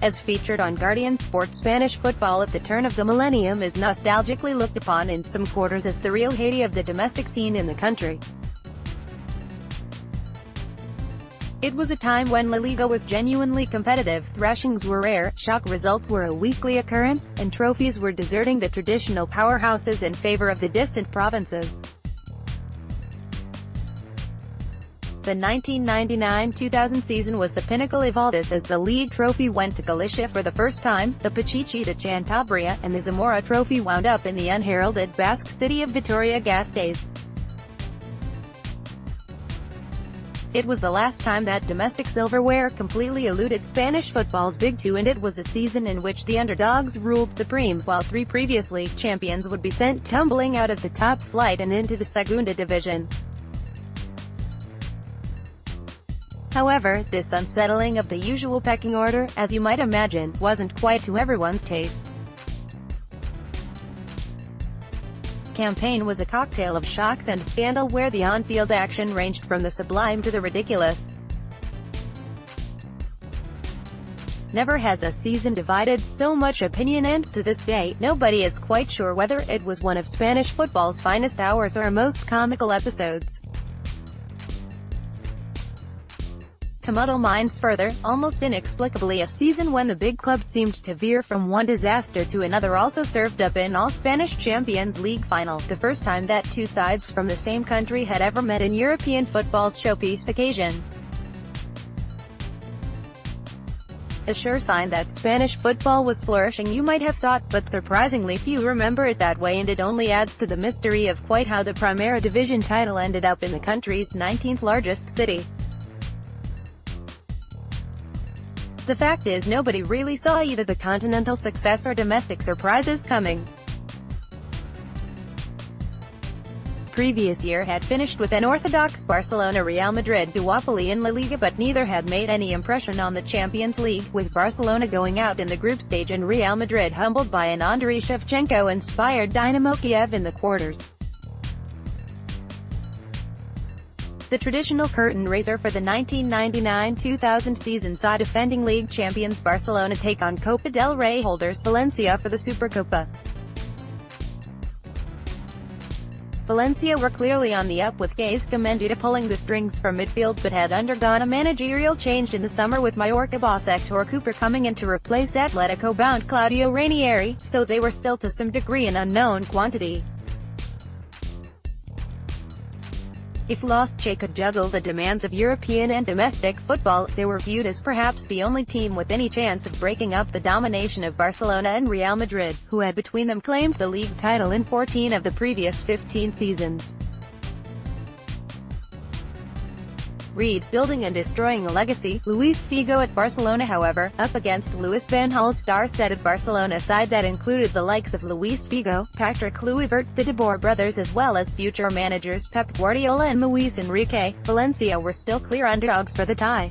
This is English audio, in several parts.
As featured on Guardian Sports, Spanish football at the turn of the millennium is nostalgically looked upon in some quarters as the real heydey of the domestic scene in the country. It was a time when LaLiga was genuinely competitive, thrashings were rare, shock results were a weekly occurrence, and trophies were deserting the traditional powerhouses in favor of the distant provinces. The 1999-2000 season was the pinnacle of all this, as the league trophy went to Galicia for the first time, the Pichichi to Cantabria, and the Zamora trophy wound up in the unheralded Basque city of Vitoria-Gasteiz. It was the last time that domestic silverware completely eluded Spanish football's Big Two, and it was a season in which the underdogs ruled supreme, while three previous league champions would be sent tumbling out of the top flight and into the Segunda division. However, this unsettling of the usual pecking order, as you might imagine, wasn't quite to everyone's taste. Campaign was a cocktail of shocks and scandal, where the on-field action ranged from the sublime to the ridiculous. Never has a season divided so much opinion, and, to this day, nobody is quite sure whether it was one of Spanish football's finest hours or most comical episodes. To muddle minds further, almost inexplicably, a season when the big clubs seemed to veer from one disaster to another also served up an all-Spanish Champions League final, the first time that two sides from the same country had ever met in European football's showpiece occasion. A sure sign that Spanish football was flourishing, you might have thought, but surprisingly few remember it that way, and it only adds to the mystery of quite how the Primera Division title ended up in the country's 19th largest city. The fact is, nobody really saw either the continental success or domestic surprises coming. Previous year had finished with an orthodox Barcelona-Real Madrid duopoly in LaLiga, but neither had made any impression on the Champions League, with Barcelona going out in the group stage and Real Madrid humbled by an Andriy Shevchenko-inspired Dynamo Kiev in the quarters. The traditional curtain raiser for the 1999-2000 season saw defending league champions Barcelona take on Copa del Rey holders Valencia for the Supercopa. Valencia were clearly on the up, with Gaizka Menduta pulling the strings from midfield, but had undergone a managerial change in the summer, with Mallorca boss Hector Cooper coming in to replace Atletico-bound Claudio Ranieri, so they were still to some degree an unknown quantity. If Los Che could juggle the demands of European and domestic football, they were viewed as perhaps the only team with any chance of breaking up the domination of Barcelona and Real Madrid, who had between them claimed the league title in 14 of the previous 15 seasons. Read, building and destroying a legacy. Luis Figo at Barcelona, however, up against Luis van Gaal's star-studded Barcelona side that included the likes of Luis Figo, Patrick Kluivert, the De Boer brothers, as well as future managers Pep Guardiola and Luis Enrique. Valencia were still clear underdogs for the tie.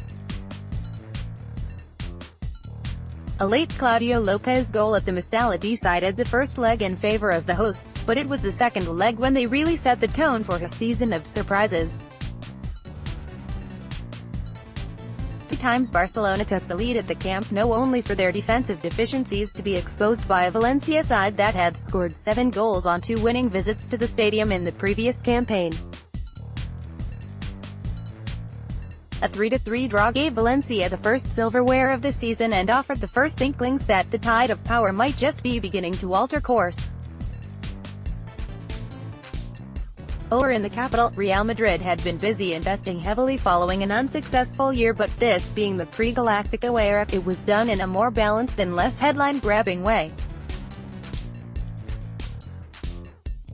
A late Claudio Lopez goal at the Mestalla decided the first leg in favor of the hosts, but it was the second leg when they really set the tone for a season of surprises. 2 times Barcelona took the lead at the Camp Nou, only for their defensive deficiencies to be exposed by a Valencia side that had scored 7 goals on 2 winning visits to the stadium in the previous campaign. A 3-3 draw gave Valencia the first silverware of the season and offered the first inklings that the tide of power might just be beginning to alter course. Over in the capital, Real Madrid had been busy investing heavily following an unsuccessful year, but this being the pre-Galactico era, it was done in a more balanced and less headline-grabbing way.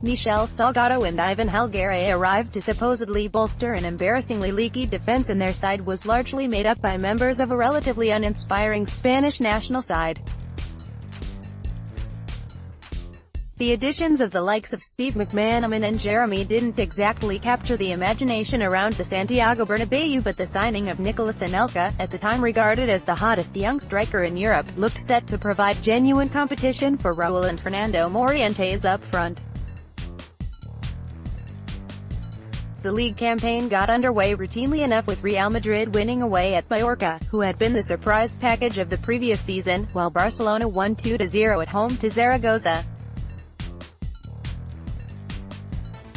Michel Salgado and Ivan Helguera arrived to supposedly bolster an embarrassingly leaky defense, and their side was largely made up by members of a relatively uninspiring Spanish national side. The additions of the likes of Steve McManaman and Jeremy didn't exactly capture the imagination around the Santiago Bernabeu, but the signing of Nicolas Anelka, at the time regarded as the hottest young striker in Europe, looked set to provide genuine competition for Raúl and Fernando Morientes up front. The league campaign got underway routinely enough with Real Madrid winning away at Mallorca, who had been the surprise package of the previous season, while Barcelona won 2-0 at home to Zaragoza.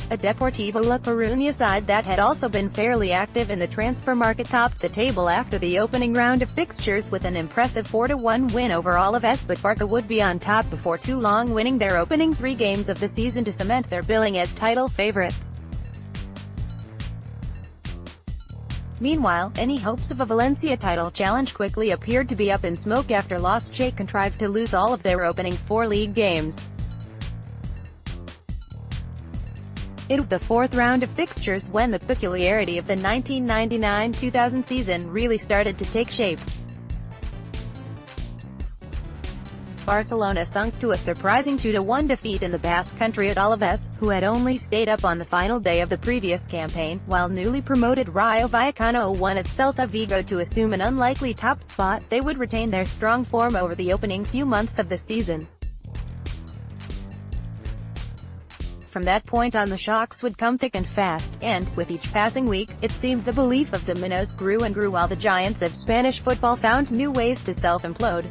A Deportivo La Coruña side that had also been fairly active in the transfer market topped the table after the opening round of fixtures with an impressive 4-1 win over Alaves, but Barca would be on top before too long, winning their opening 3 games of the season to cement their billing as title favourites. Meanwhile, any hopes of a Valencia title challenge quickly appeared to be up in smoke after Los Che contrived to lose all of their opening 4 league games. It was the 4th round of fixtures when the peculiarity of the 1999-2000 season really started to take shape. Barcelona sunk to a surprising 2-1 defeat in the Basque Country at Alaves, who had only stayed up on the final day of the previous campaign, while newly promoted Rayo Vallecano won at Celta Vigo to assume an unlikely top spot. They would retain their strong form over the opening few months of the season. From that point on, the shocks would come thick and fast, and, with each passing week, it seemed the belief of the Minnows grew and grew while the giants of Spanish football found new ways to self-implode.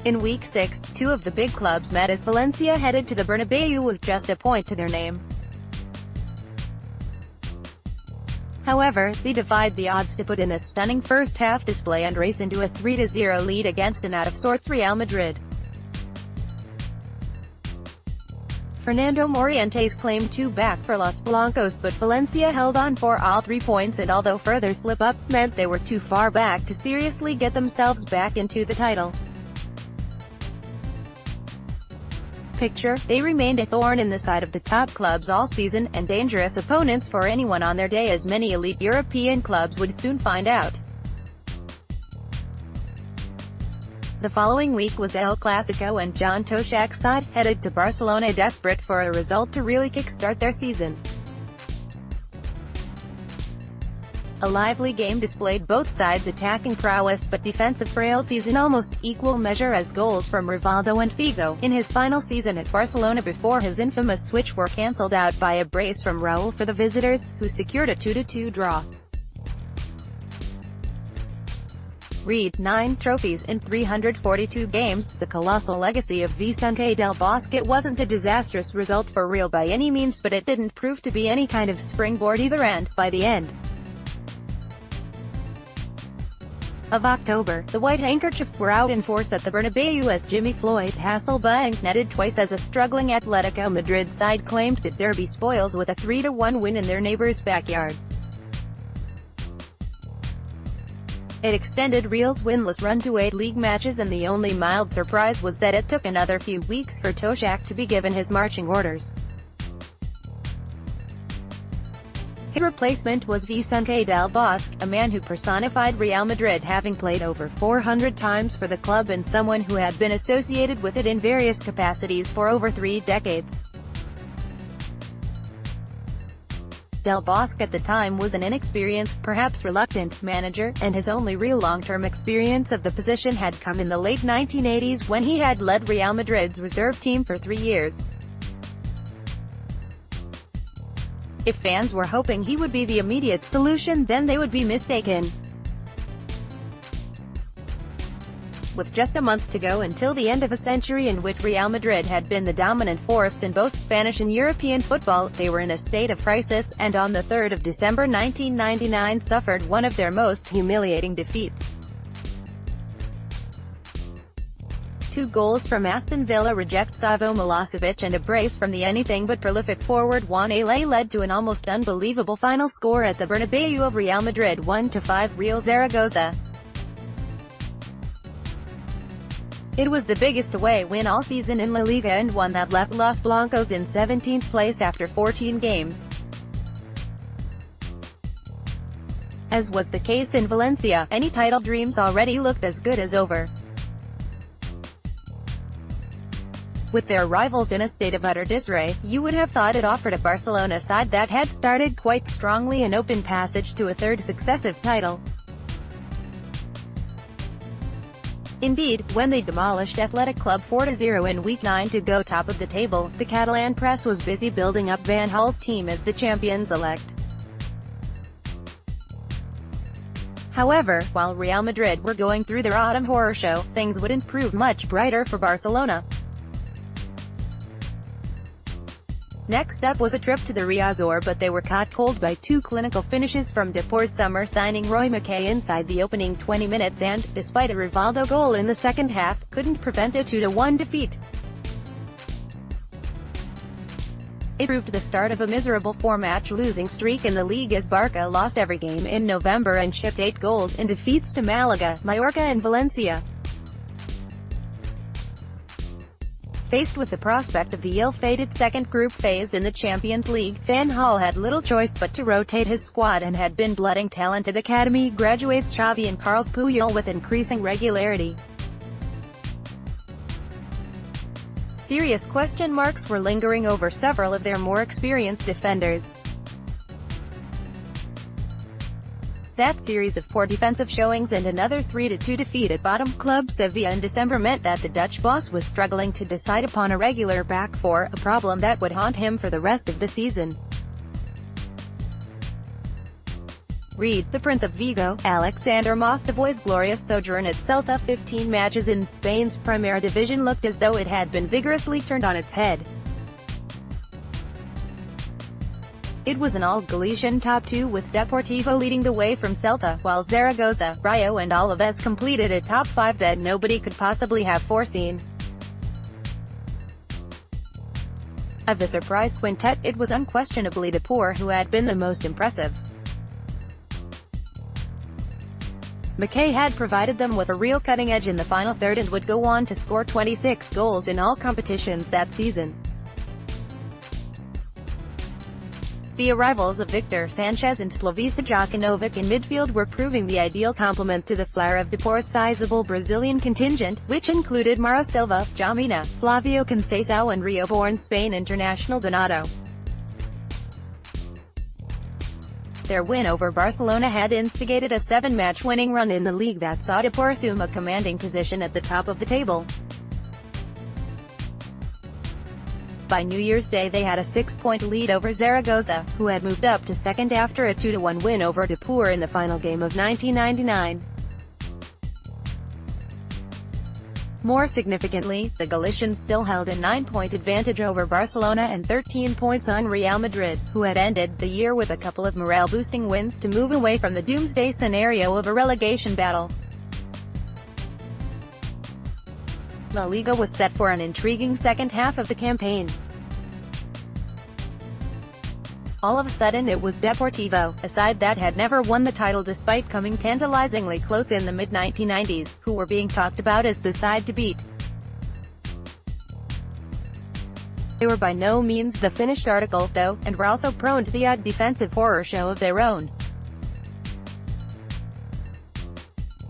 In Week 6, 2 of the big clubs met as Valencia headed to the Bernabeu with just a point to their name. However, they defied the odds to put in a stunning first-half display and race into a 3-0 lead against an out-of-sorts Real Madrid. Fernando Morientes claimed 2 back for Los Blancos, but Valencia held on for all 3 points, and although further slip-ups meant they were too far back to seriously get themselves back into the title picture, they remained a thorn in the side of the top clubs all season, and dangerous opponents for anyone on their day, as many elite European clubs would soon find out. The following week was El Clasico, and John Toshak's side headed to Barcelona desperate for a result to really kickstart their season. A lively game displayed both sides' attacking prowess but defensive frailties in almost equal measure, as goals from Rivaldo and Figo, in his final season at Barcelona before his infamous switch, were cancelled out by a brace from Raúl for the visitors, who secured a 2-2 draw. Read 9 trophies in 342 games, the colossal legacy of Vicente del Bosque. It wasn't a disastrous result for Real by any means, but it didn't prove to be any kind of springboard either, and, by the end of October, the white handkerchiefs were out in force at the Bernabeu as Jimmy Floyd Hasselbank netted twice as a struggling Atletico Madrid side claimed the derby spoils with a 3-1 win in their neighbour's backyard. It extended Real's winless run to 8 league matches, and the only mild surprise was that it took another few weeks for Toshak to be given his marching orders. His replacement was Vicente del Bosque, a man who personified Real Madrid, having played over 400 times for the club and someone who had been associated with it in various capacities for over 3 decades. Del Bosque at the time was an inexperienced, perhaps reluctant, manager, and his only real long-term experience of the position had come in the late 1980s when he had led Real Madrid's reserve team for 3 years. If fans were hoping he would be the immediate solution, then they would be mistaken. With just a month to go until the end of a century in which Real Madrid had been the dominant force in both Spanish and European football, they were in a state of crisis, and on the 3rd of December 1999 suffered one of their most humiliating defeats. 2 goals from Aston Villa reject Savo Milosevic and a brace from the anything-but-prolific forward Juan Alay led to an almost unbelievable final score at the Bernabeu of Real Madrid 1-5 Real Zaragoza. It was the biggest away win all season in LaLiga and one that left Los Blancos in 17th place after 14 games. As was the case in Valencia, any title dreams already looked as good as over. With their rivals in a state of utter disarray, you would have thought it offered a Barcelona side that had started quite strongly an open passage to a 3rd successive title. Indeed, when they demolished Athletic Club 4-0 in Week 9 to go top of the table, the Catalan press was busy building up Van Gaal's team as the champions-elect. However, while Real Madrid were going through their autumn horror show, things wouldn't prove much brighter for Barcelona. Next up was a trip to the Riazor, but they were caught cold by two clinical finishes from Depor's summer signing Roy McKay inside the opening 20 minutes and, despite a Rivaldo goal in the second half, couldn't prevent a 2-1 defeat. It proved the start of a miserable four-match losing streak in the league as Barca lost every game in November and shipped 8 goals in defeats to Malaga, Mallorca and Valencia. Faced with the prospect of the ill-fated second group phase in the Champions League, Van Gaal had little choice but to rotate his squad and had been blooding talented academy graduates Xavi and Carles Puyol with increasing regularity. Serious question marks were lingering over several of their more experienced defenders. That series of poor defensive showings and another 3-2 defeat at bottom club Sevilla in December meant that the Dutch boss was struggling to decide upon a regular back four, a problem that would haunt him for the rest of the season. Read, the Prince of Vigo, Alexander Mostovoy's glorious sojourn at Celta, 15 matches in Spain's Primera Division, looked as though it had been vigorously turned on its head. It was an all-Galician top two with Deportivo leading the way from Celta, while Zaragoza, Rayo and Alaves completed a top five that nobody could possibly have foreseen. Of the surprise quintet, it was unquestionably Depor who had been the most impressive. McKay had provided them with a real cutting edge in the final third and would go on to score 26 goals in all competitions that season. The arrivals of Victor Sanchez and Slavica Jokanovic in midfield were proving the ideal complement to the flair of Depor's sizable Brazilian contingent, which included Mauro Silva, Jamina, Flavio Conceição and Rio-born Spain international Donato. Their win over Barcelona had instigated a 7-match winning run in the league that saw Depor assume a commanding position at the top of the table. By New Year's Day they had a 6-point lead over Zaragoza, who had moved up to second after a 2-1 win over Depor in the final game of 1999. More significantly, the Galicians still held a 9-point advantage over Barcelona and 13 points on Real Madrid, who had ended the year with a couple of morale-boosting wins to move away from the doomsday scenario of a relegation battle. LaLiga was set for an intriguing second half of the campaign. All of a sudden it was Deportivo, a side that had never won the title despite coming tantalizingly close in the mid-1990s, who were being talked about as the side to beat. They were by no means the finished article, though, and were also prone to the odd defensive horror show of their own.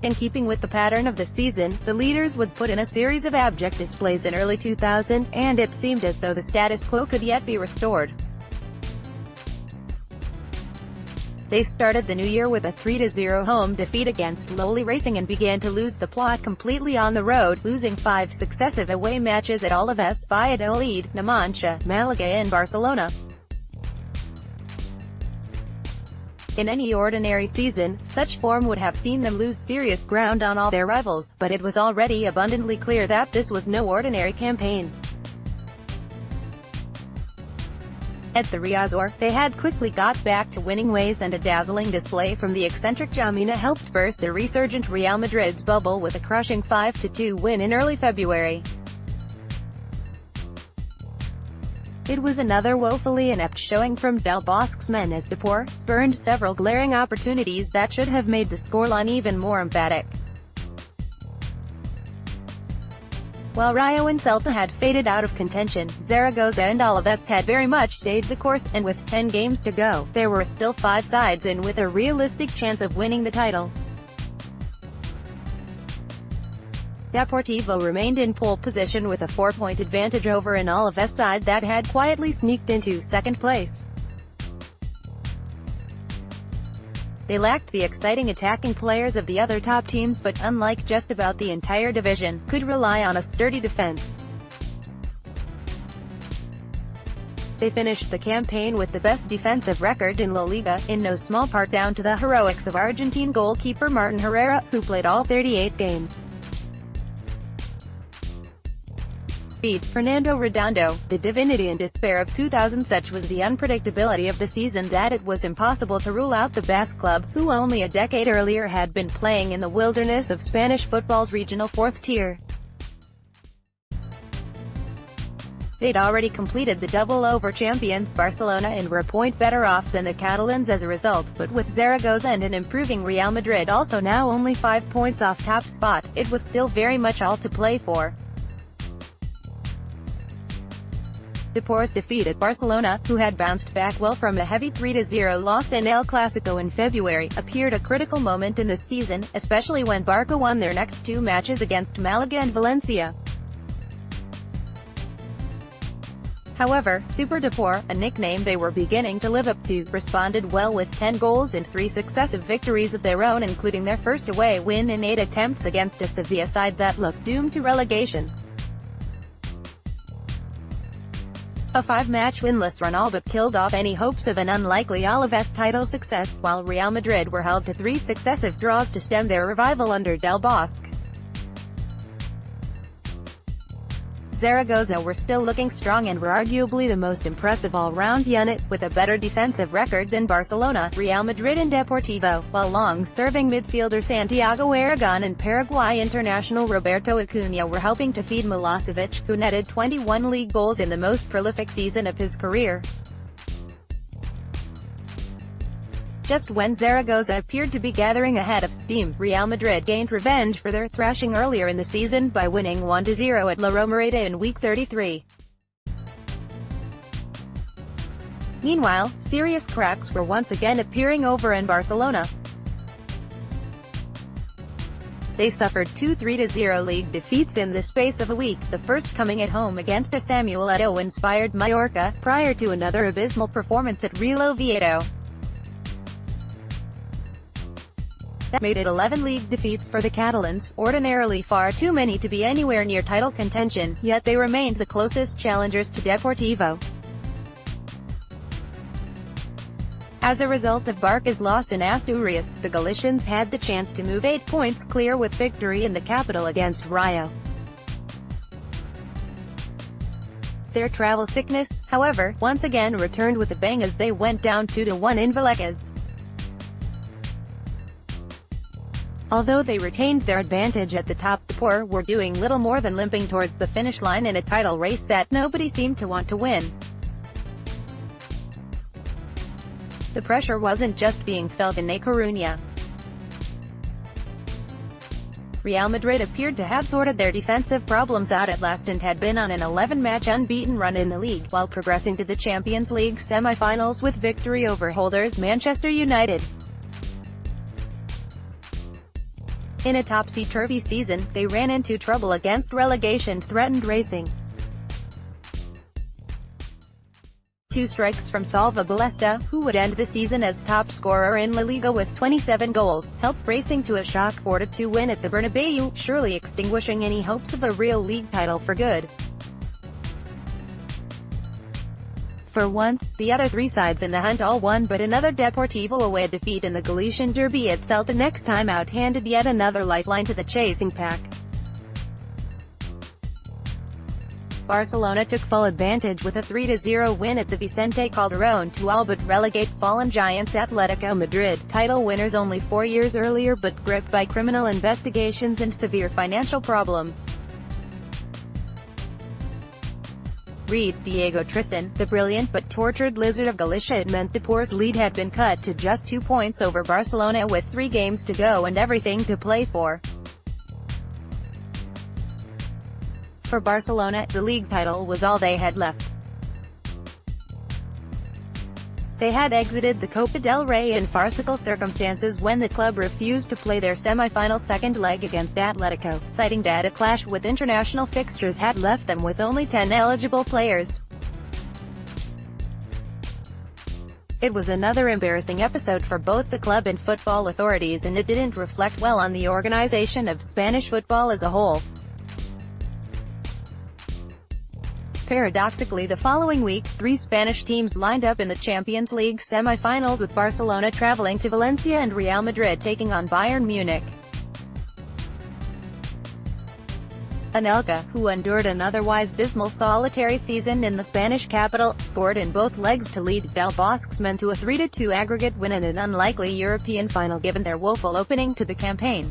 In keeping with the pattern of the season, the leaders would put in a series of abject displays in early 2000, and it seemed as though the status quo could yet be restored. They started the new year with a 3-0 home defeat against lowly Racing and began to lose the plot completely on the road, losing 5 successive away matches at Alaves, Valladolid, Numancia, Malaga and Barcelona. In any ordinary season, such form would have seen them lose serious ground on all their rivals, but it was already abundantly clear that this was no ordinary campaign. At the Riazor, they had quickly got back to winning ways, and a dazzling display from the eccentric Jamina helped burst a resurgent Real Madrid's bubble with a crushing 5-2 win in early February. It was another woefully inept showing from Del Bosque's men as Depor spurned several glaring opportunities that should have made the scoreline even more emphatic. While Rayo and Celta had faded out of contention, Zaragoza and Alaves had very much stayed the course, and with 10 games to go, there were still 5 sides in with a realistic chance of winning the title. Deportivo remained in pole position with a 4-point advantage over an Alaves side that had quietly sneaked into second place. They lacked the exciting attacking players of the other top teams but, unlike just about the entire division, could rely on a sturdy defense. They finished the campaign with the best defensive record in LaLiga, in no small part down to the heroics of Argentine goalkeeper Martin Herrera, who played all 38 games. Fernando Redondo, the divinity and despair of 2000. Such was the unpredictability of the season that it was impossible to rule out the Basque club, who only a decade earlier had been playing in the wilderness of Spanish football's regional fourth tier. They'd already completed the double-over champions Barcelona and were a point better off than the Catalans as a result, but with Zaragoza and an improving Real Madrid also now only 5 points off top spot, it was still very much all to play for. Depor's defeat at Barcelona, who had bounced back well from a heavy 3-0 loss in El Clasico in February, appeared a critical moment in this season, especially when Barca won their next 2 matches against Malaga and Valencia. However, Super Depor, a nickname they were beginning to live up to, responded well with 10 goals and 3 successive victories of their own, including their first away win in 8 attempts against a Sevilla side that looked doomed to relegation. A 5-match winless run all but killed off any hopes of an unlikely Alaves title success, while Real Madrid were held to 3 successive draws to stem their revival under Del Bosque. Zaragoza were still looking strong and were arguably the most impressive all-round unit, with a better defensive record than Barcelona, Real Madrid and Deportivo, while long-serving midfielder Santiago Aragon and Paraguay international Roberto Acuna were helping to feed Milosevic, who netted 21 league goals in the most prolific season of his career. Just when Zaragoza appeared to be gathering a head of steam, Real Madrid gained revenge for their thrashing earlier in the season by winning 1-0 at La Romareda in week 33. Meanwhile, serious cracks were once again appearing over in Barcelona. They suffered 2 3-0 league defeats in the space of a week, the first coming at home against a Samuel Eto'o-inspired Mallorca, prior to another abysmal performance at Real Oviedo. That made it 11 league defeats for the Catalans, ordinarily far too many to be anywhere near title contention, yet they remained the closest challengers to Deportivo. As a result of Barca's loss in Asturias, the Galicians had the chance to move 8 points clear with victory in the capital against Rayo. Their travel sickness, however, once again returned with a bang as they went down 2-1 in Vallecas. Although they retained their advantage at the top, the Depor were doing little more than limping towards the finish line in a title race that nobody seemed to want to win. The pressure wasn't just being felt in A Coruña. Real Madrid appeared to have sorted their defensive problems out at last and had been on an 11-match unbeaten run in the league, while progressing to the Champions League semi-finals with victory over holders Manchester United. In a topsy-turvy season, they ran into trouble against relegation-threatened Racing. 2 strikes from Salva Ballesta, who would end the season as top scorer in La Liga with 27 goals, helped Racing to a shock 4-2 win at the Bernabeu, surely extinguishing any hopes of a real league title for good. For once, the other 3 sides in the hunt all won, but another Deportivo away defeat in the Galician derby at Celta next time out handed yet another lifeline to the chasing pack. Barcelona took full advantage with a 3-0 win at the Vicente Calderón to all but relegate fallen giants Atletico Madrid, title winners only 4 years earlier but gripped by criminal investigations and severe financial problems. Read Diego Tristan, the brilliant but tortured lizard of Galicia. It meant Depor's lead had been cut to just 2 points over Barcelona with 3 games to go and everything to play for. For Barcelona, the league title was all they had left. They had exited the Copa del Rey in farcical circumstances when the club refused to play their semi-final second leg against Atletico, citing that a clash with international fixtures had left them with only 10 eligible players. It was another embarrassing episode for both the club and football authorities, and it didn't reflect well on the organization of Spanish football as a whole. Paradoxically, the following week, 3 Spanish teams lined up in the Champions League semi-finals, with Barcelona traveling to Valencia and Real Madrid taking on Bayern Munich. Anelka, who endured an otherwise dismal solitary season in the Spanish capital, scored in both legs to lead Del Bosque's men to a 3-2 aggregate win in an unlikely European final given their woeful opening to the campaign.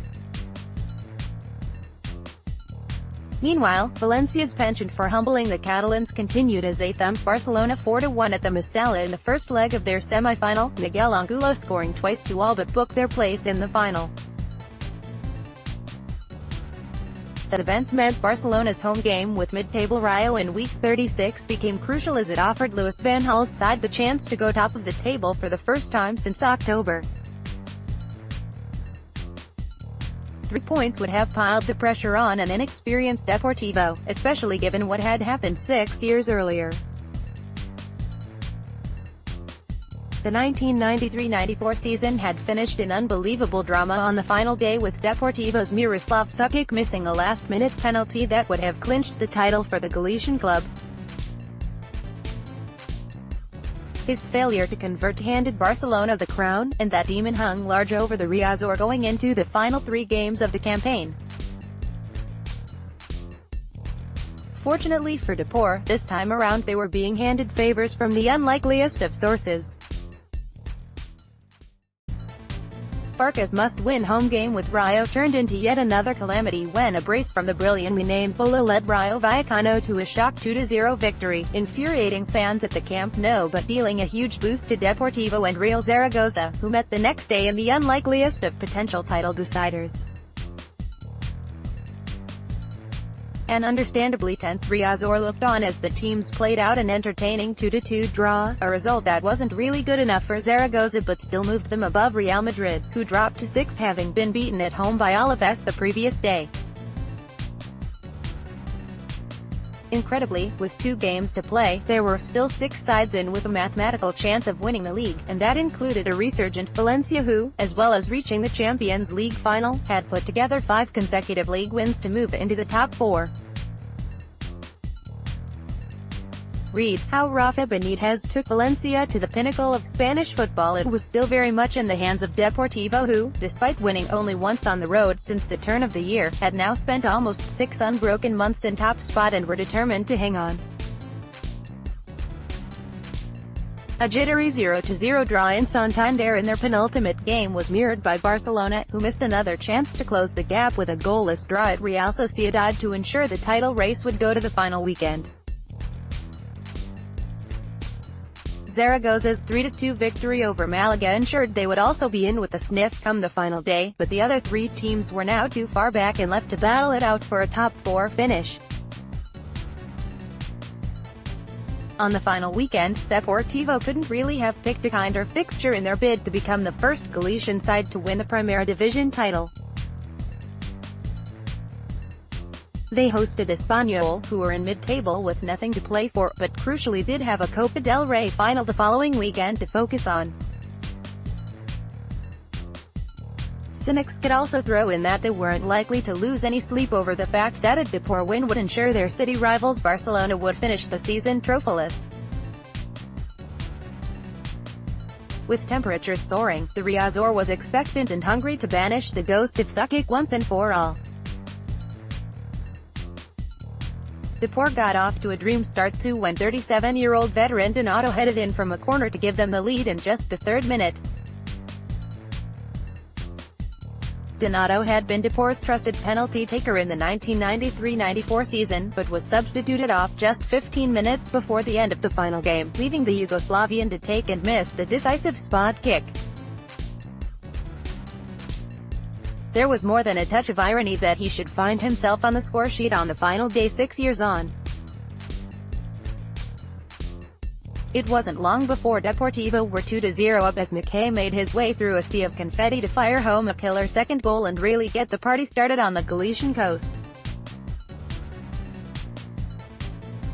Meanwhile, Valencia's penchant for humbling the Catalans continued as they thumped Barcelona 4-1 at the Mestalla in the first leg of their semi-final, Miguel Angulo scoring twice to all but book their place in the final. The events meant Barcelona's home game with mid-table Rayo in week 36 became crucial, as it offered Louis van Gaal's side the chance to go top of the table for the first time since October. 3 points would have piled the pressure on an inexperienced Deportivo, especially given what had happened 6 years earlier. The 1993-94 season had finished in unbelievable drama on the final day, with Deportivo's Miroslav Thukic missing a last-minute penalty that would have clinched the title for the Galician club. His failure to convert handed Barcelona the crown, and that demon hung large over the Riazor going into the final 3 games of the campaign. Fortunately for Depor, this time around they were being handed favors from the unlikeliest of sources. Barca's must-win home game with Rayo turned into yet another calamity when a brace from the brilliantly named Bolo led Rayo Vallecano to a shock 2-0 victory, infuriating fans at the Camp Nou but dealing a huge boost to Deportivo and Real Zaragoza, who met the next day in the unlikeliest of potential title deciders. An understandably tense Riazor looked on as the teams played out an entertaining 2-2 draw, a result that wasn't really good enough for Zaragoza but still moved them above Real Madrid, who dropped to 6th having been beaten at home by Alaves the previous day. Incredibly, with 2 games to play, there were still 6 sides in with a mathematical chance of winning the league, and that included a resurgent Valencia who, as well as reaching the Champions League final, had put together 5 consecutive league wins to move into the top 4. Read how Rafa Benitez took Valencia to the pinnacle of Spanish football. It was still very much in the hands of Deportivo who, despite winning only once on the road since the turn of the year, had now spent almost 6 unbroken months in top spot and were determined to hang on. A jittery 0-0 draw in Santander in their penultimate game was mirrored by Barcelona, who missed another chance to close the gap with a goalless draw at Real Sociedad to ensure the title race would go to the final weekend. Zaragoza's 3-2 victory over Malaga ensured they would also be in with a sniff come the final day, but the other 3 teams were now too far back and left to battle it out for a top 4 finish. On the final weekend, Deportivo couldn't really have picked a kinder fixture in their bid to become the first Galician side to win the Primera Division title. They hosted Espanyol, who were in mid-table with nothing to play for, but crucially did have a Copa del Rey final the following weekend to focus on. Cynics could also throw in that they weren't likely to lose any sleep over the fact that a Depor win would ensure their city rivals Barcelona would finish the season trophyless. With temperatures soaring, the Riazor was expectant and hungry to banish the ghost of Thukic once and for all. Depor got off to a dream start too when 37-year-old veteran Donato headed in from a corner to give them the lead in just the 3rd minute. Donato had been Depor's trusted penalty taker in the 1993-94 season, but was substituted off just 15 minutes before the end of the final game, leaving the Yugoslavian to take and miss the decisive spot kick. There was more than a touch of irony that he should find himself on the scoresheet on the final day 6 years on. It wasn't long before Deportivo were 2-0 up as McKay made his way through a sea of confetti to fire home a killer second goal and really get the party started on the Galician coast.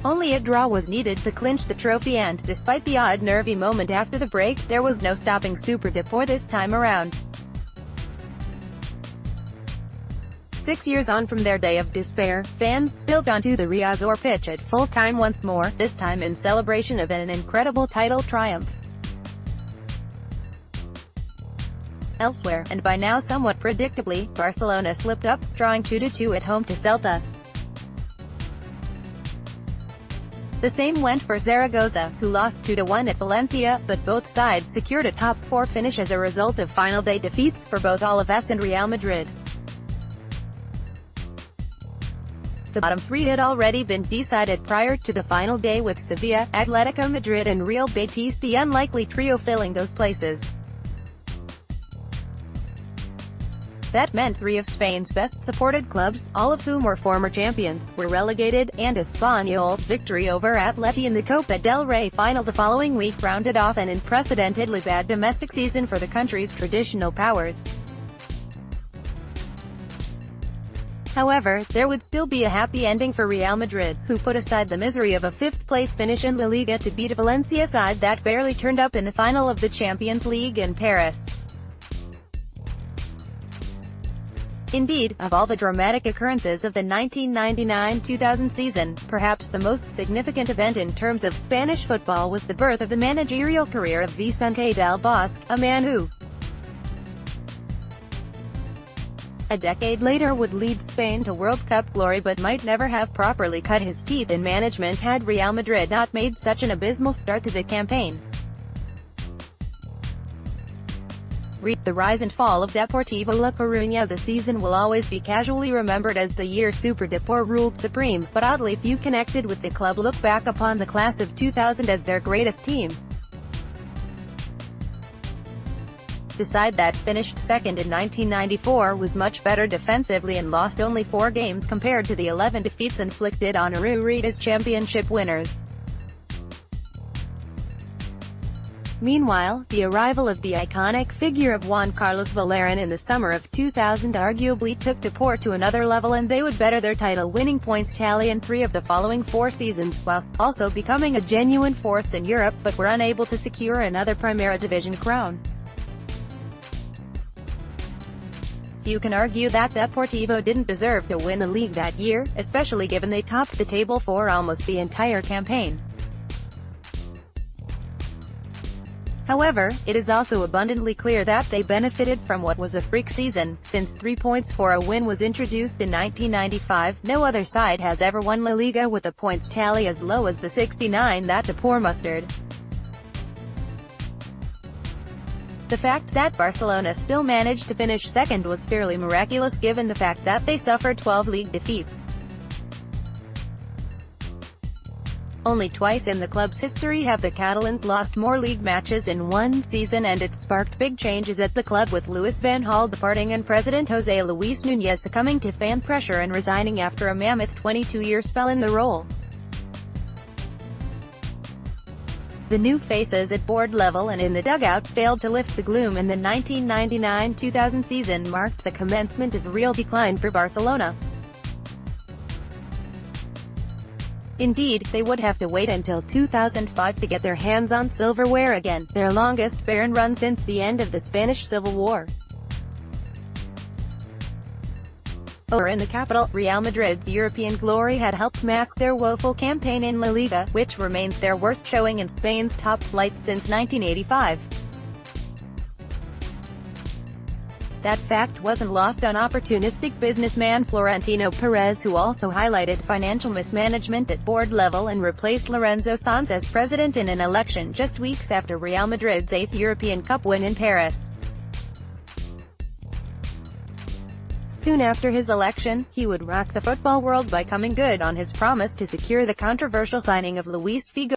Only a draw was needed to clinch the trophy and, despite the odd nervy moment after the break, there was no stopping Super Depor this time around. 6 years on from their day of despair, fans spilled onto the Riazor pitch at full time once more, this time in celebration of an incredible title triumph. Elsewhere, and by now somewhat predictably, Barcelona slipped up, drawing 2-2 at home to Celta. The same went for Zaragoza, who lost 2-1 at Valencia, but both sides secured a top-4 finish as a result of final-day defeats for both Alaves and Real Madrid. The bottom three had already been decided prior to the final day, with Sevilla, Atletico Madrid and Real Betis the unlikely trio filling those places. That meant 3 of Spain's best-supported clubs, all of whom were former champions, were relegated, and Espanyol's victory over Atleti in the Copa del Rey final the following week rounded off an unprecedentedly bad domestic season for the country's traditional powers. However, there would still be a happy ending for Real Madrid, who put aside the misery of a 5th-place finish in LaLiga to beat a Valencia side that barely turned up in the final of the Champions League in Paris. Indeed, of all the dramatic occurrences of the 1999-2000 season, perhaps the most significant event in terms of Spanish football was the birth of the managerial career of Vicente del Bosque, a man who, a decade later, would lead Spain to World Cup glory but might never have properly cut his teeth in management had Real Madrid not made such an abysmal start to the campaign. Read the rise and fall of Deportivo La Coruña. The season will always be casually remembered as the year Super Depor ruled supreme, but oddly few connected with the club look back upon the class of 2000 as their greatest team. The side that finished second in 1994 was much better defensively and lost only 4 games compared to the 11 defeats inflicted on Aruritas championship winners. Meanwhile, the arrival of the iconic figure of Juan Carlos Valleran in the summer of 2000 arguably took Depor to another level, and they would better their title-winning points tally in 3 of the following 4 seasons, whilst also becoming a genuine force in Europe, but were unable to secure another Primera Division crown. You can argue that Deportivo didn't deserve to win the league that year, especially given they topped the table for almost the entire campaign. However, it is also abundantly clear that they benefited from what was a freak season. Since 3 points for a win was introduced in 1995, no other side has ever won La Liga with a points tally as low as the 69 that Depor mustered. The fact that Barcelona still managed to finish second was fairly miraculous given the fact that they suffered 12 league defeats. Only twice in the club's history have the Catalans lost more league matches in one season, and it sparked big changes at the club, with Luis van Gaal departing and President José Luis Núñez succumbing to fan pressure and resigning after a mammoth 22-year spell in the role. The new faces at board level and in the dugout failed to lift the gloom, and the 1999-2000 season marked the commencement of a real decline for Barcelona. Indeed, they would have to wait until 2005 to get their hands on silverware again, their longest barren run since the end of the Spanish Civil War. Over in the capital, Real Madrid's European glory had helped mask their woeful campaign in La Liga, which remains their worst showing in Spain's top flight since 1985. That fact wasn't lost on opportunistic businessman Florentino Perez, who also highlighted financial mismanagement at board level and replaced Lorenzo Sanz as president in an election just weeks after Real Madrid's 8th European Cup win in Paris. Soon after his election, he would rock the football world by coming good on his promise to secure the controversial signing of Luis Figo.